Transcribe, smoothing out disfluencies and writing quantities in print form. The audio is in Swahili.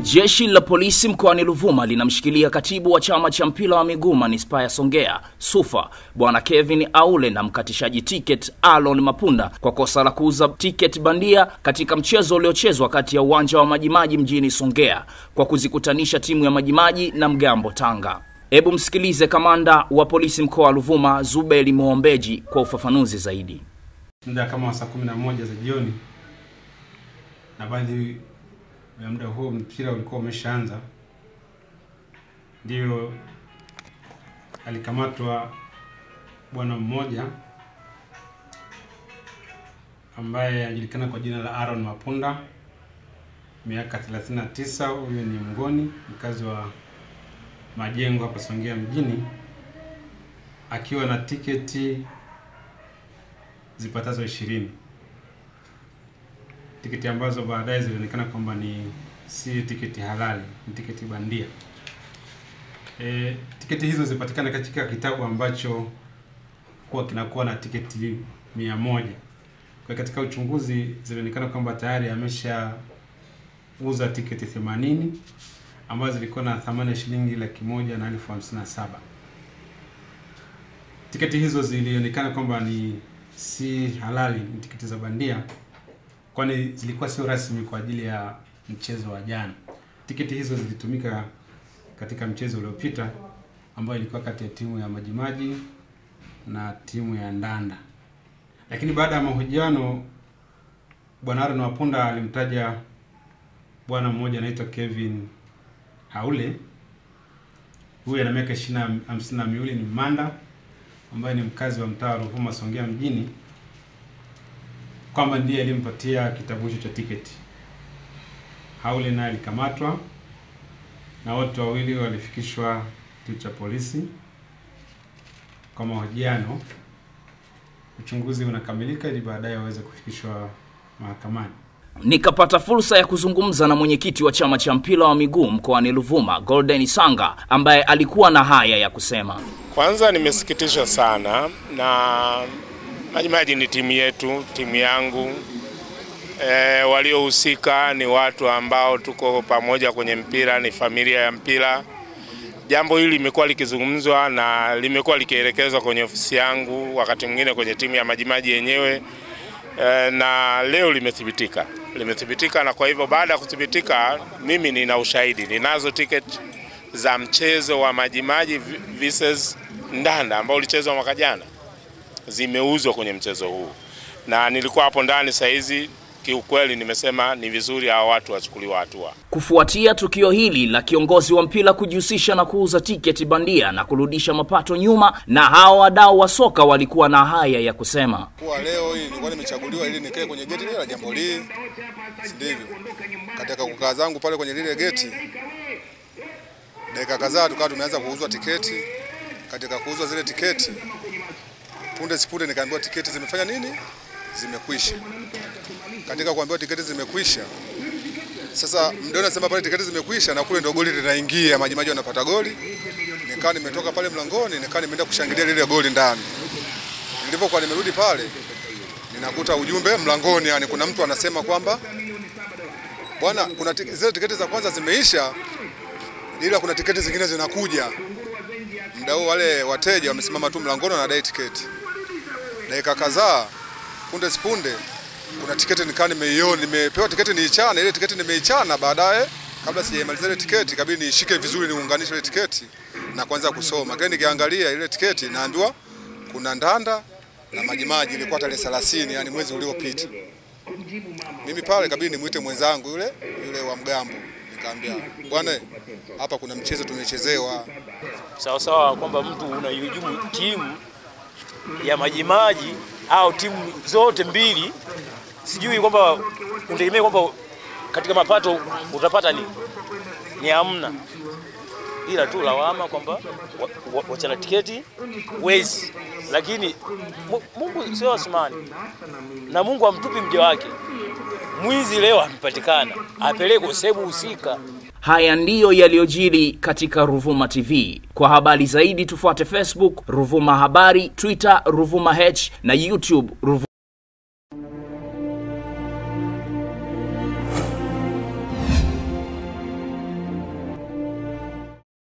Jeshi la polisi mkoani Ruvuma linamshikilia katibu wa chama cha mpira wa miguu manispaa ya Songea, SUFA, Bwana Kevin Aule na mkatishaji ticket Alon Mapunda kwa kosa la kuuza ticket bandia katika mchezo uliochezwa kati ya uwanja wa Majimaji mjini Songea kwa kuzikutanisha timu ya Majimaji na Mgambo Tanga. Hebu msikilize kamanda wa polisi mkoa wa Ruvuma Zubeli Muombeji kwa ufafanuzi zaidi. Muda kama saa 11 za jioni na baadhi ya muda huo mpira ulikuwa umeshaanza, ndio alikamatwa bwana mmoja ambaye anajulikana kwa jina la Alon Mapunda, miaka 39. Huyo ni Mngoni, mkazi wa Majengo hapa Songea mjini, akiwa na tiketi zipatazo 20. Tiketi ambazo baadaye zilionekana kwamba si tiketi halali, ni tiketi bandia. Tiketi hizo zipatikana katika kitabu ambacho kinakuwa na tiketi 100. Kwa katika uchunguzi zilionekana kwamba tayari ameshauza tiketi 80 ambazo zilikuwa na thamani ya shilingi 1,157,000. Tiketi hizo zilionekana kwamba si halali, ni tiketi za bandia, kwani zilikuwa sio rasmi kwa ajili ya mchezo wa jana. Tiketi hizo zilitumika katika mchezo uliopita ambao ilikuwa kati ya timu ya Majimaji na timu ya Ndanda. Lakini baada ya mahojiano, Bwana Alon Mapunda alimtaja bwana mmoja anaitwa Kevin Aule. Huyu ana miaka 52, ni Manda, ambaye ni mkazi wa mtaa Ruvuma Songea mjini, kwamba ndiye alimpatia kitabu hicho cha tiketi. Aule naye alikamatwa na wote wawili walifikishwa kituo cha polisi kwa mahojiano. Uchunguzi unakamilika ili baadaye waweze kufikishwa mahakamani. Nikapata fursa ya kuzungumza na mwenyekiti wa chama cha mpira wa miguu mkoani Ruvuma, Golden Sanga, ambaye alikuwa na haya ya kusema. Kwanza nimesikitishwa sana, na Majimaji ni timu yetu, timu yangu. Waliohusika ni watu ambao tuko pamoja kwenye mpira, ni familia ya mpira. Jambo hili limekuwa likizungumzwa na limekuwa likielekezwa kwenye ofisi yangu, wakati mwingine kwenye timu ya Majimaji yenyewe, na leo limethibitika. Na kwa hivyo baada ya kuthibitika, mimi nina ushahidi, ninazo tiketi za mchezo wa Majimaji versus Ndanda ambao ulichezwa mwaka jana, zimeuzwa kwenye mchezo huu, na nilikuwa hapo ndani saa hizi. Kiukweli nimesema ni vizuri hao watu wachukuliwe hatua. Kufuatia tukio hili la kiongozi wa mpira kujihusisha na kuuza tiketi bandia na kurudisha mapato nyuma, na hao wadau wa soka walikuwa na haya ya kusema. Kwa leo hii nilikuwa nimechaguliwa ili nikae kwenye geti la jambo hili, ndivyo. Katika kukaa zangu pale kwenye lile geti, dakika kadhaa tukawa tumeanza kuuzwa tiketi. Katika kuuzwa zile tiketi, punde nikaambiwa tiketi zimefanya nini? Zimekwisha. Katika kuambiwa tiketi zimekwisha, sasa mdau anasema pale tiketi zimekwisha, na kule ndio goli linaingia, Majimaji wanapata goli. Nikaa nimetoka pale mlangoni, nikaa nimeenda kushangilia lile goli ndani. Nilipokuwa nimerudi pale, ninakuta ujumbe mlangoni, yani kuna mtu anasema kwamba bwana, kuna zile tiketi za kwanza zimeisha, ila kuna tiketi zingine zinakuja. Mdau wale wateja wamesimama tu mlangoni wanadai tiketi. Dakika kadhaa, punde kuna tiketi nikaa nimeiona, nimepewa tiketi niichana. Ile tiketi nimeichana, baadaye kabla sijamaliza ile tiketi kabidi niishike vizuri, niunganishe ile tiketi na kuanza kusoma. Kile nikiangalia ile tiketi naambiwa kuna Ndanda na Majimaji, ilikuwa tarehe 30, yani mwezi uliopita. Mimi pale kabidi nimuite mwenzangu yule wa Mgambo, nikamwambia bwana, hapa kuna mchezo tumechezewa. Sawa kwamba mtu unahujumu timu ya Majimaji au timu zote mbili, sijui kwamba unategemea kwamba katika mapato utapata ni hamna, ila tu lawama kwamba wachana tiketi wezi. Lakini Mungu sio Asmani, na Mungu amtupi mja wake. Mwizi leo amepatikana, apelekwe sehemu husika. Haya ndiyo yaliyojiri katika Ruvuma TV. Kwa habari zaidi tufuate Facebook Ruvuma Habari, Twitter Ruvuma H na YouTube Ruvuma